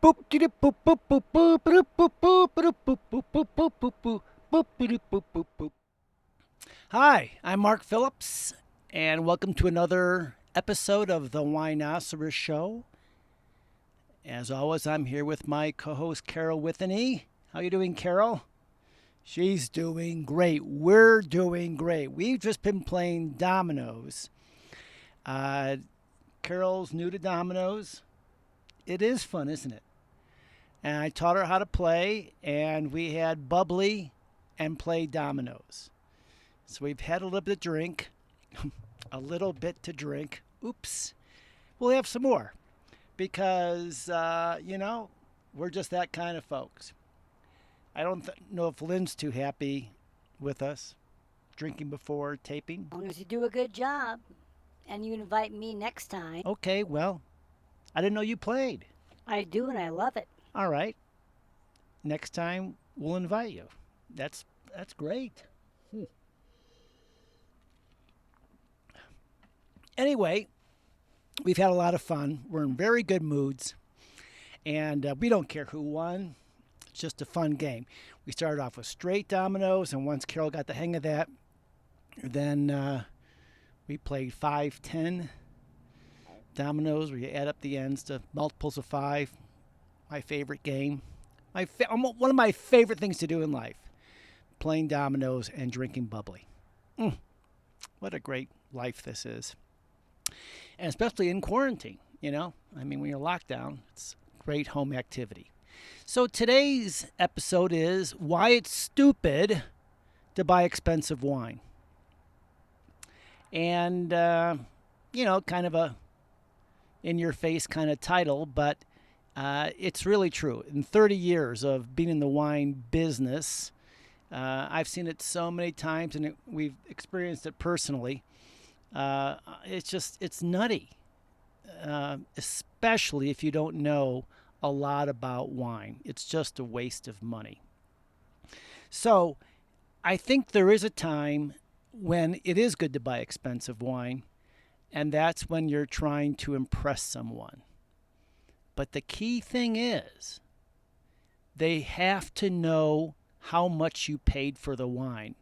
Boop dee boop boop boop boop boop boop boop boop boop boop boop boop boop boop boop boop boop boop boop. Hi, I'm Mark Phillips, and welcome to another episode of the Wineoceros Show. As always, I'm here with my co-host Carol with an E. How you doing, Carol? She's doing great. We're doing great. We've just been playing dominoes. Uh, Carol's new to dominoes. It is fun, isn't it? And I taught her how to play, and we had bubbly and played dominoes. So we've had a little bit to drink, a little bit to drink. Oops. We'll have some more because, we're just that kind of folks. I don't know if Lynn's too happy with us drinking before taping. As long as you do a good job and you invite me next time. Okay, well, I didn't know you played. I do and I love it. All right. Next time we'll invite you. That's great. Anyway, we've had a lot of fun. We're in very good moods, and we don't care who won. It's just a fun game. We started off with straight dominoes, and once Carol got the hang of that, then we played 5, 10 dominoes where you add up the ends to multiples of 5. My favorite game. One of my favorite things to do in life. Playing dominoes and drinking bubbly. What a great life this is. And especially in quarantine, when you're locked down, it's great home activity. So today's episode is why it's stupid to buy expensive wine. And, kind of a in-your-face kind of title, but it's really true. In 30 years of being in the wine business, I've seen it so many times, and we've experienced it personally. It's nutty, especially if you don't know a lot about wine. It's just a waste of money. So I think there is a time when it is good to buy expensive wine, and that's when you're trying to impress someone. But the key thing is they have to know how much you paid for the wine.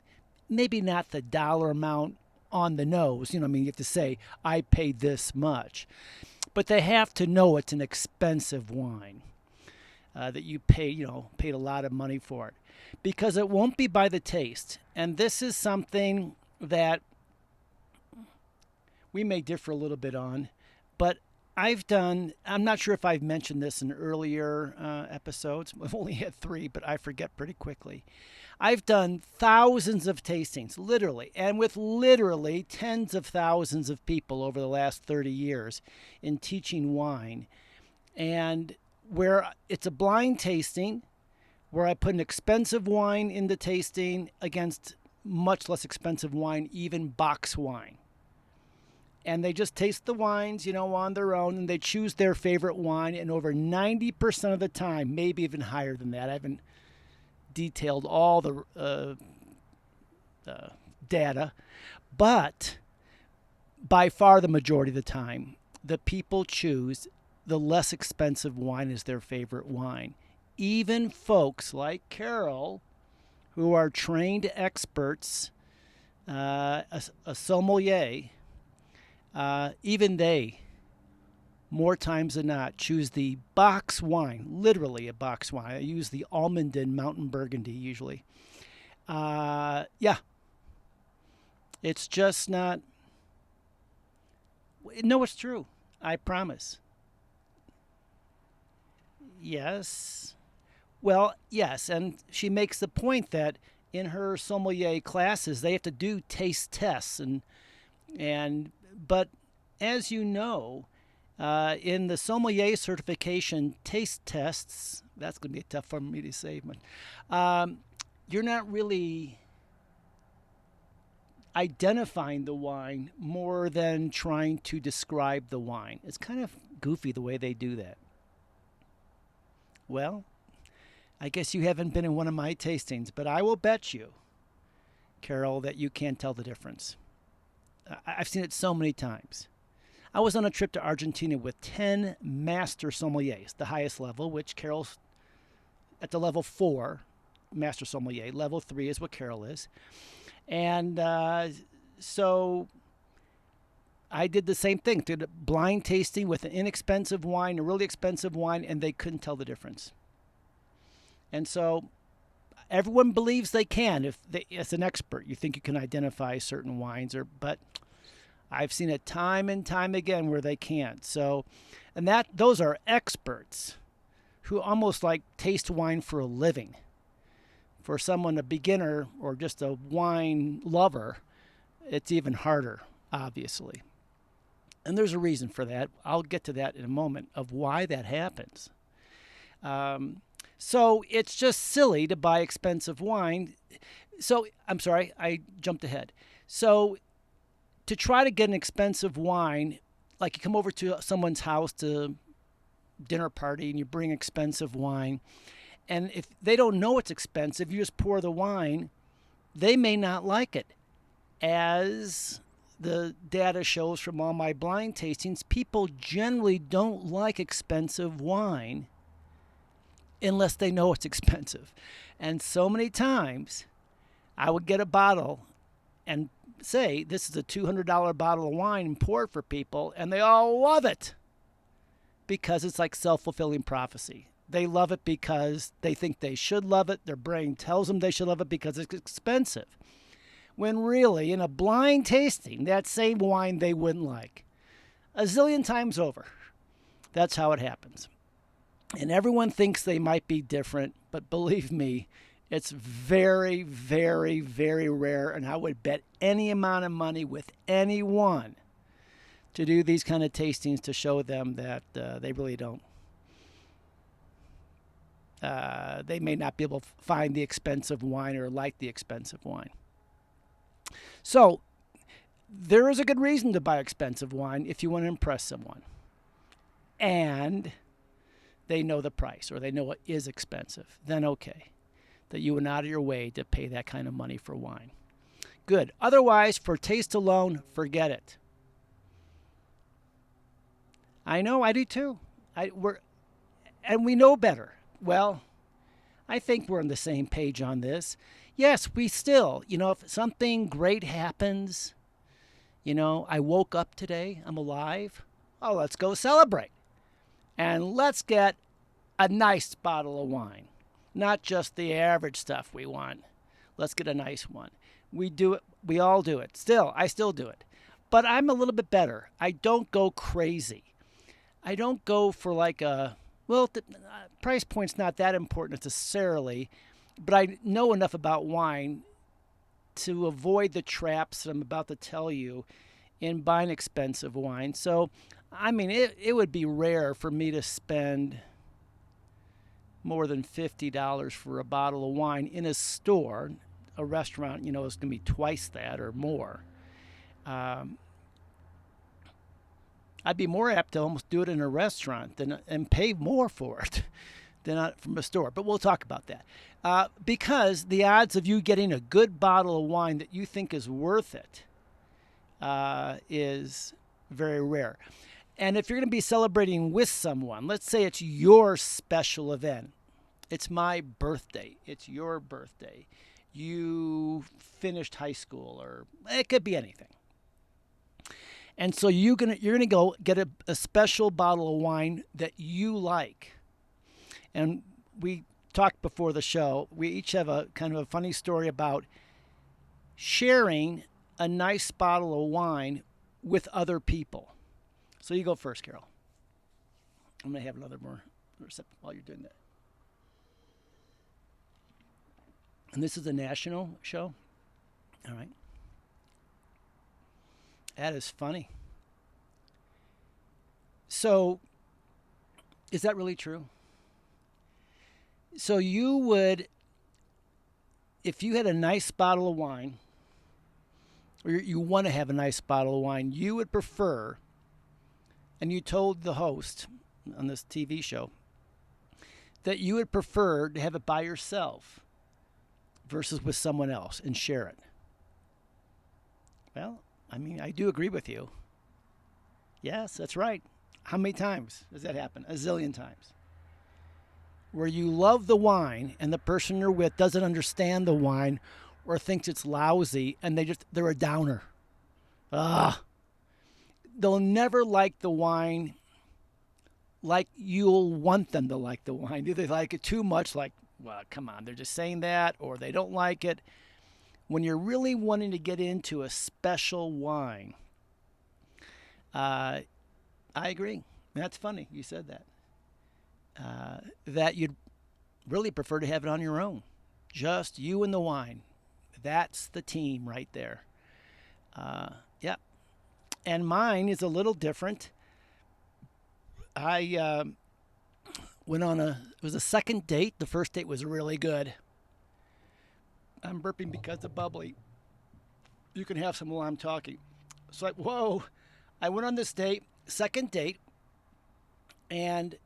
Maybe not the dollar amount on the nose. You have to say, I paid this much. But they have to know it's an expensive wine that you paid a lot of money for it. Because it won't be by the taste. And this is something that we may differ a little bit on. But I'm not sure if I've mentioned this in earlier episodes. We've only had 3, but I forget pretty quickly. I've done thousands of tastings, literally, and with literally tens of thousands of people over the last 30 years in teaching wine. And where it's a blind tasting, where I put an expensive wine in the tasting against much less expensive wine, even box wine. And they just taste the wines, on their own, and they choose their favorite wine. And over 90% of the time, maybe even higher than that, I haven't detailed all the data, but by far the majority of the time, the people choose the less expensive wine as their favorite wine. Even folks like Carol, who are trained experts, a sommelier, even they, more times than not, choose the box wine, literally a box wine. I use the Almondin Mountain Burgundy usually. It's just not. No, it's true. I promise. Yes. Well, yes, and she makes the point that in her sommelier classes they have to do taste tests but as you know, in the sommelier certification taste tests, that's going to be tough for me to say, but you're not really identifying the wine more than trying to describe the wine. It's kind of goofy the way they do that. Well, I guess you haven't been in one of my tastings, but I will bet you, Carol, that you can't tell the difference. I've seen it so many times. I was on a trip to Argentina with 10 master sommeliers, the highest level, which Carol's at the level 4, master sommelier. Level 3 is what Carol is. And so I did the same thing, did a blind tasting with an inexpensive wine, a really expensive wine, and they couldn't tell the difference. And so everyone believes they can if they, as an expert. You think you can identify certain wines, but I've seen it time and time again where they can't. So, and those are experts who almost like taste wine for a living. For someone, a beginner or just a wine lover, it's even harder, obviously. And there's a reason for that. I'll get to that in a moment of why that happens. So it's just silly to buy expensive wine. So, I'm sorry, I jumped ahead. So to try to get an expensive wine, like you come over to someone's house to dinner party and you bring expensive wine, and if they don't know it's expensive, you just pour the wine, they may not like it. As the data shows from all my blind tastings, people generally don't like expensive wine unless they know it's expensive. And so many times I would get a bottle and say, this is a $200 bottle of wine, and pour it for people, and they all love it because it's like self-fulfilling prophecy. They love it because they think they should love it. Their brain tells them they should love it because it's expensive. When really, in a blind tasting, that same wine they wouldn't like. A zillion times over. That's how it happens. And everyone thinks they might be different, but believe me, it's very, very, very rare, and I would bet any amount of money with anyone to do these kind of tastings to show them that they really don't. They may not be able to find the expensive wine or like the expensive wine. So there is a good reason to buy expensive wine if you want to impress someone. And they know the price or they know it is expensive. Then okay, that you went out of your way to pay that kind of money for wine. Good. Otherwise, for taste alone, forget it. I know, I do too. And we know better. Well, I think we're on the same page on this. Yes, we still, if something great happens, I woke up today, I'm alive. Oh, let's go celebrate. And let's get a nice bottle of wine. Not just the average stuff we want. Let's get a nice one. We do it. We all do it. I still do it. But I'm a little bit better. I don't go crazy. I don't go for like the price point's not that important necessarily, but I know enough about wine to avoid the traps that I'm about to tell you in buying expensive wine. So, I mean, it would be rare for me to spend more than $50 for a bottle of wine in a store. A restaurant, is going to be twice that or more. I'd be more apt to almost do it in a restaurant and pay more for it than from a store. But we'll talk about that. Because the odds of you getting a good bottle of wine that you think is worth it is very rare. And if you're going to be celebrating with someone, let's say it's your special event. It's my birthday. It's your birthday. You finished high school, or it could be anything. And so you're gonna go get a special bottle of wine that you like. And we talked before the show. We each have a kind of a funny story about sharing a nice bottle of wine with other people. So you go first, Carol. I'm gonna have another more sip while you're doing that. And this is a national show. All right. That is funny. So, is that really true? So you would, if you had a nice bottle of wine, or you want to have a nice bottle of wine, you would prefer, and you told the host on this TV show, that you would prefer to have it by yourself versus with someone else and share it. Well, I mean, I do agree with you. Yes, that's right. How many times does that happen? A zillion times. Where you love the wine and the person you're with doesn't understand the wine or thinks it's lousy and they're a downer. Ah, they'll never like the wine like you'll want them to like the wine. Do they like it too much? Like, well, come on, they're just saying that, or they don't like it. When you're really wanting to get into a special wine, I agree. That's funny you said that. That you'd really prefer to have it on your own, just you and the wine. That's the team right there. Yeah, and mine is a little different. I went on it was a second date. The first date was really good. I'm burping because of bubbly. You can have some while I'm talking. So, whoa. I went on this date, second date, and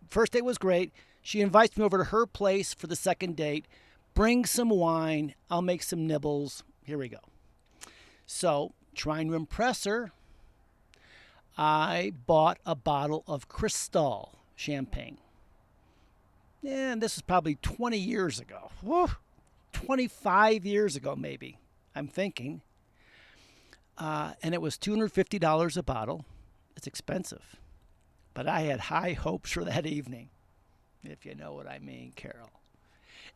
first date was great. She invites me over to her place for the second date. Bring some wine. I'll make some nibbles. Here we go. So, trying to impress her, I bought a bottle of Cristal champagne. And this was probably 20 years ago. Woo, 25 years ago, maybe, I'm thinking. And it was $250 a bottle. It's expensive. But I had high hopes for that evening, if you know what I mean, Carol.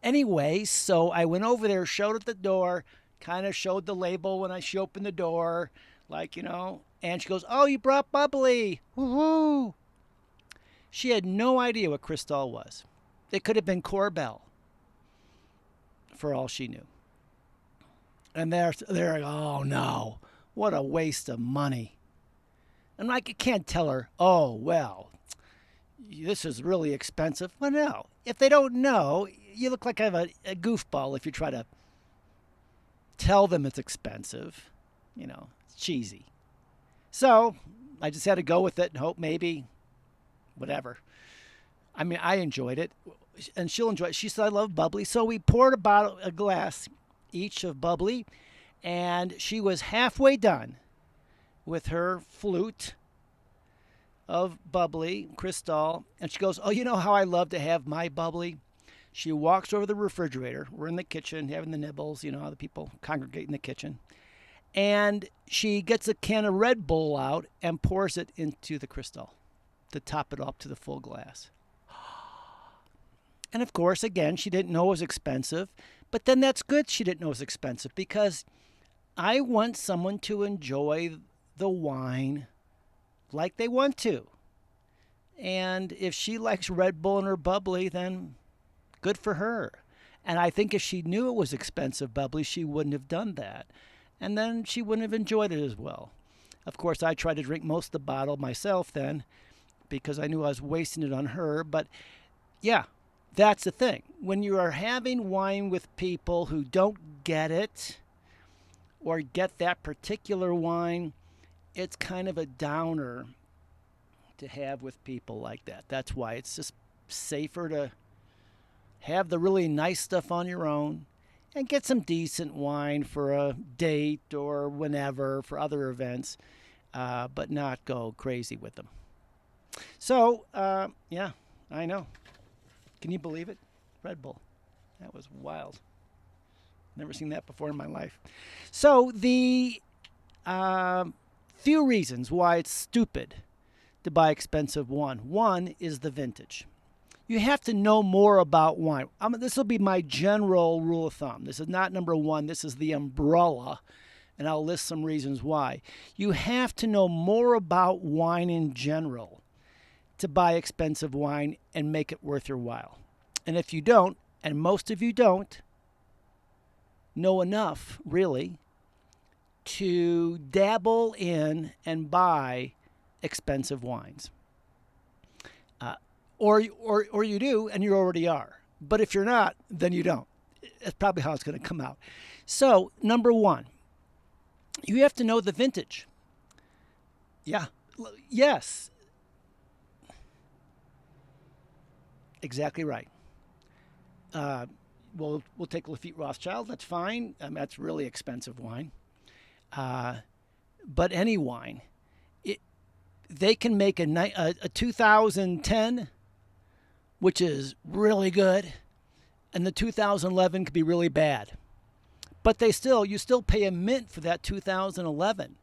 Anyway, so I went over there, showed at the door, kind of showed the label when she opened the door, like, and she goes, "Oh, you brought bubbly. Woohoo." She had no idea what Cristal was. It could have been Corbel, for all she knew. And they're oh no, what a waste of money. And I can't tell her, oh, well, this is really expensive. Well, no. If they don't know, you look like kind of a goofball if you try to tell them it's expensive. It's cheesy. So I just had to go with it and hope maybe, whatever. I mean, I enjoyed it, and she'll enjoy it. She said, I love bubbly. So we poured a glass each of bubbly, and she was halfway done with her flute of bubbly, Cristal, and she goes, "Oh, you know how I love to have my bubbly?" She walks over to the refrigerator. We're in the kitchen having the nibbles, how the people congregate in the kitchen. And she gets a can of Red Bull out and pours it into the Cristal to top it up to the full glass. And of course, again, she didn't know it was expensive, but then that's good she didn't know it was expensive because I want someone to enjoy the wine like they want to. And if she likes Red Bull in her bubbly, then good for her. And I think if she knew it was expensive bubbly, she wouldn't have done that. And then she wouldn't have enjoyed it as well. Of course, I tried to drink most of the bottle myself then because I knew I was wasting it on her. But yeah, that's the thing. When you are having wine with people who don't get it or get that particular wine, it's kind of a downer to have with people like that. That's why it's just safer to have the really nice stuff on your own and get some decent wine for a date or whenever for other events, but not go crazy with them. So, yeah, I know. Can you believe it? Red Bull. That was wild. Never seen that before in my life. So the few reasons why it's stupid to buy expensive wine. One is the vintage. You have to know more about wine. This will be my general rule of thumb. This is not number one. This is the umbrella, and I'll list some reasons why. You have to know more about wine in general to buy expensive wine and make it worth your while. And if you don't, and most of you don't, know enough, really, to dabble in and buy expensive wines. Or you do, and you already are. But if you're not, then you don't. That's probably how it's going to come out. So, number one, you have to know the vintage. Yeah. Yes. Exactly right. We'll take Lafite Rothschild. That's fine. That's really expensive wine. but any wine. It, they can make a 2010, which is really good, and the 2011 could be really bad. But you still pay a mint for that 2011.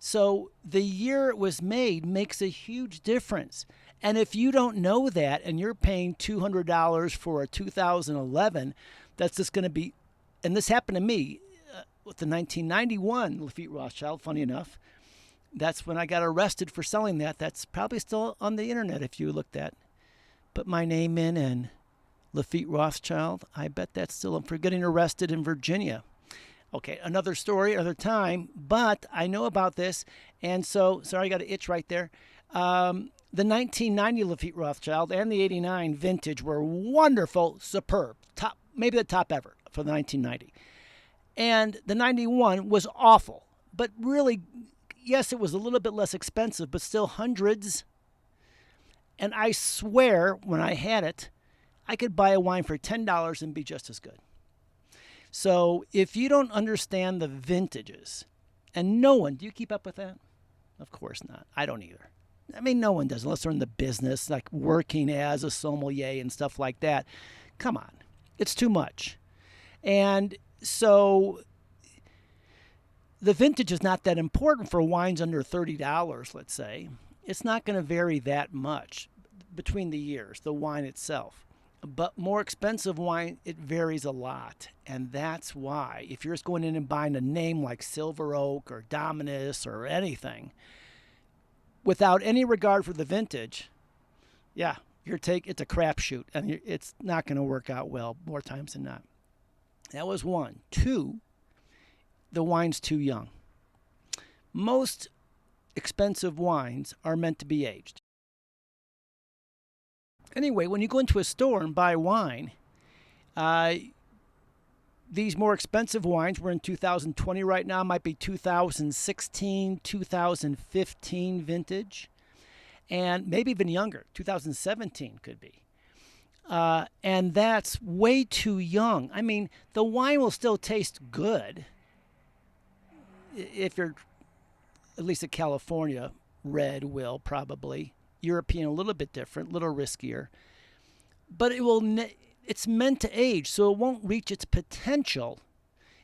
So the year it was made makes a huge difference. And if you don't know that and you're paying $200 for a 2011, that's just going to be, and this happened to me with the 1991 Lafite Rothschild, funny enough. That's when I got arrested for selling that. That's probably still on the internet if you looked at. Put my name in and Lafite Rothschild. I bet that's still for getting arrested in Virginia. Okay, another story, another time, but I know about this, and so, sorry, I got an itch right there. The 1990 Lafite Rothschild and the 89 vintage were wonderful, superb, top, maybe the top ever for the 1990. And the 91 was awful, but really, yes, it was a little bit less expensive, but still hundreds. And I swear, when I had it, I could buy a wine for $10 and be just as good. So if you don't understand the vintages, and no one, do you keep up with that? Of course not. I don't either. I mean, no one does unless they're in the business, like working as a sommelier and stuff like that. Come on. It's too much. And so the vintage is not that important for wines under $30, let's say. It's not going to vary that much between the years, the wine itself. But more expensive wine, it varies a lot. And that's why, if you're just going in and buying a name like Silver Oak or Dominus or anything, without any regard for the vintage, yeah, it's a crapshoot. And it's not going to work out well more times than not. That was one. Two, the wine's too young. Most expensive wines are meant to be aged. Anyway, when you go into a store and buy wine, these more expensive wines, we're in 2020 right now, might be 2016, 2015 vintage, and maybe even younger, 2017 could be. And that's way too young. I mean, the wine will still taste good if you're, at least in California, red will probably. European a little bit different, a little riskier. But it's meant to age, so it won't reach its potential,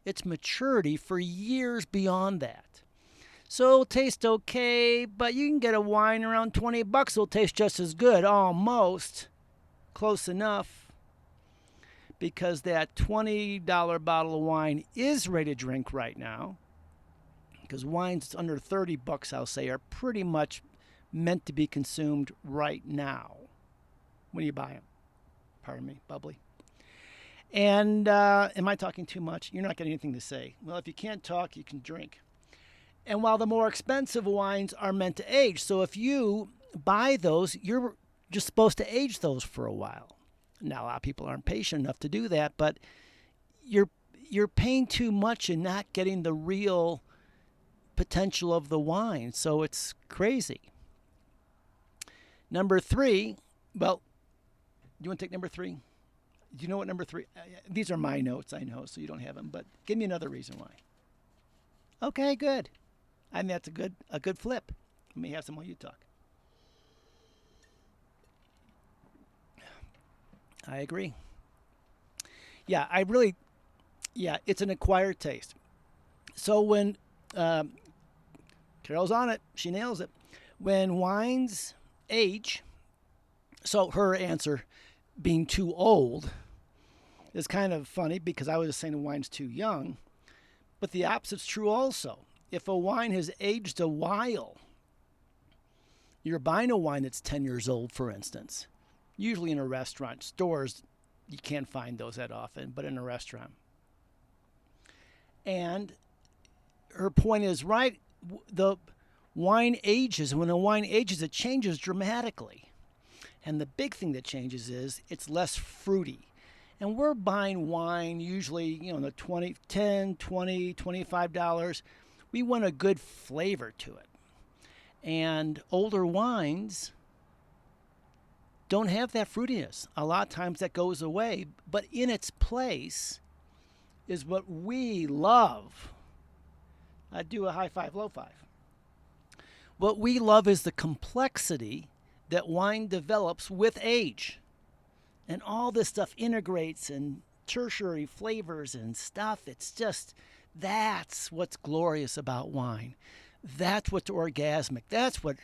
its maturity for years beyond that. So it'll taste okay, but you can get a wine around 20 bucks, it'll taste just as good, almost. Close enough. Because that $20 bottle of wine is ready to drink right now. Because wines under 30 bucks, I'll say, are pretty much meant to be consumed right now when you buy them. Pardon me, bubbly. And am I talking too much? You're not getting anything to say. Well, if you can't talk, you can drink. And while the more expensive wines are meant to age, so if you buy those, you're just supposed to age those for a while. Now, a lot of people aren't patient enough to do that, but you're paying too much and not getting the real potential of the wine. So it's crazy. Number three, well, do you want to take number three? Do you know what number three? These are my notes, I know, so you don't have them. But give me another reason why. Okay, good. I mean, that's a good flip. Let me have some while you talk. I agree. Yeah, it's an acquired taste. So when Carol's on it, she nails it. When wines age, so her answer being too old is kind of funny because I was just saying the wine's too young, but the opposite's true also. If a wine has aged a while, you're buying a wine that's 10 years old, for instance, usually in a restaurant. Stores, you can't find those that often, but in a restaurant. And her point is right, the wine ages, and when a wine ages, it changes dramatically. And the big thing that changes is it's less fruity. And we're buying wine usually, in the $10, $20, $25. We want a good flavor to it. And older wines don't have that fruitiness. A lot of times that goes away, but in its place is what we love. I do a high five, low five. What we love is the complexity that wine develops with age. And all this stuff integrates and tertiary flavors and stuff. It's just, that's what's glorious about wine. That's what's orgasmic. That's what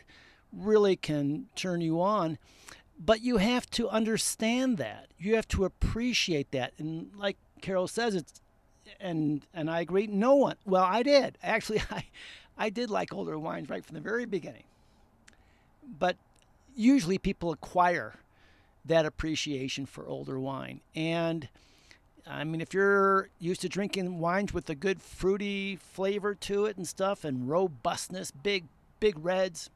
really can turn you on. But you have to understand that. You have to appreciate that. And like Carol says, it's and I agree. No one. Well, I did actually. I did like older wines right from the very beginning. But usually people acquire that appreciation for older wine. And I mean, if you're used to drinking wines with a good fruity flavor to it and stuff, and robustness, big reds,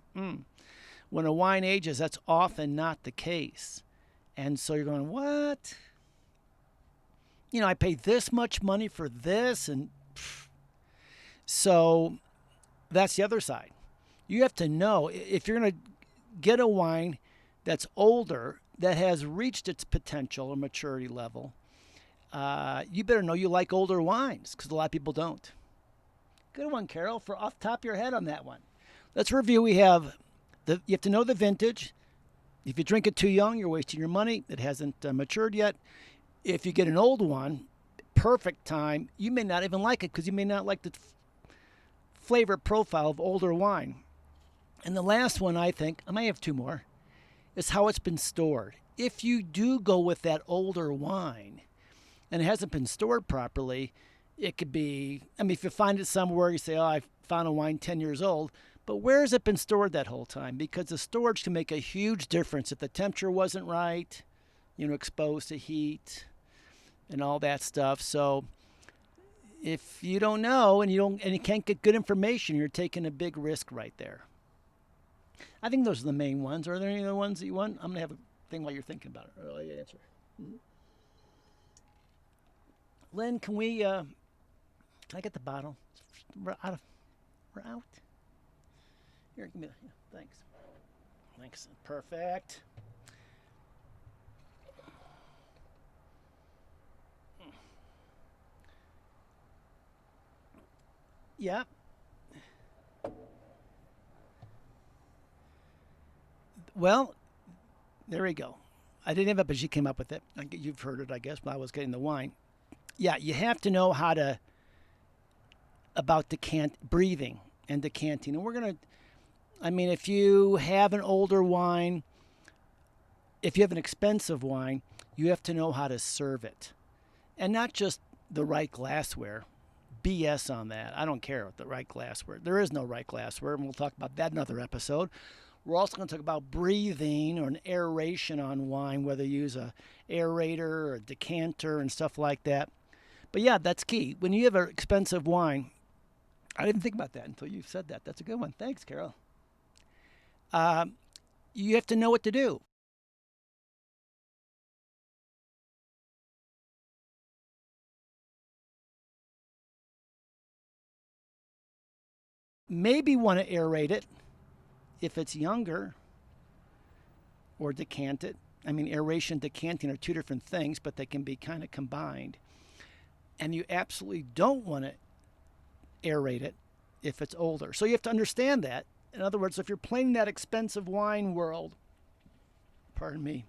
when a wine ages, that's often not the case. And so you're going, what? I paid this much money for this, and so that's the other side. You have to know if you're going to get a wine that's older, that has reached its potential or maturity level. You better know you like older wines, because a lot of people don't. Good one, Carol, for off the top of your head on that one. Let's review. You have to know the vintage. If you drink it too young, you're wasting your money. It hasn't matured yet. If you get an old one, perfect time, you may not even like it because you may not like the flavor profile of older wine. And the last one, I think, I may have two more, is how it's been stored. If you do go with that older wine and it hasn't been stored properly, it could be, if you find it somewhere, you say, oh, I found a wine 10 years old, but where has it been stored that whole time? Because the storage can make a huge difference if the temperature wasn't right, exposed to heat and all that stuff. So if you don't know and you can't get good information, you're taking a big risk right there. I think those are the main ones. Are there any other ones that you want? I'm going to have a thing while you're thinking about it. Or I'll answer. Mm-hmm. Lynn, can I get the bottle? We're out. Here, give me that. Yeah, thanks. Perfect. Yeah. Well, there we go. I didn't have it, but she came up with it. You've heard it, I guess, while I was getting the wine. Yeah, you have to know about breathing and decanting. And we're going to, if you have an older wine, if you have an expensive wine, you have to know how to serve it. And not just the right glassware. BS on that. I don't care what the right glassware. There is no right glassware, and we'll talk about that in another episode. We're also going to talk about breathing or an aeration on wine, whether you use a aerator or a decanter and stuff like that. But yeah, that's key. When you have an expensive wine, I didn't think about that until you said that. That's a good one. Thanks, Carol. You have to know what to do. Maybe want to aerate it if it's younger, or decant it. Aeration and decanting are two different things, but they can be kind of combined. And you absolutely don't want to aerate it if it's older. So you have to understand that. In other words, if you're playing in that expensive wine world, pardon me,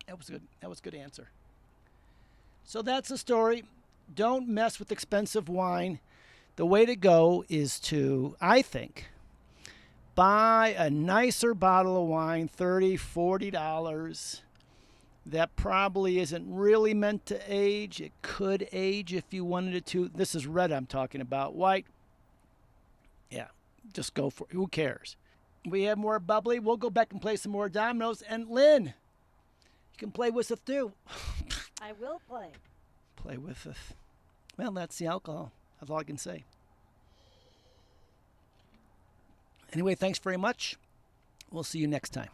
that was good. That was a good answer. So that's the story. Don't mess with expensive wine. The way to go is to, I think, buy a nicer bottle of wine, $30, $40. That probably isn't really meant to age. It could age if you wanted it to. This is red I'm talking about. White, yeah, just go for it. Who cares? We have more bubbly. We'll go back and play some more dominoes. And Lynn, you can play with us too. I will play. Play with us. Well, that's the alcohol. That's all I can say. Anyway, thanks very much. We'll see you next time.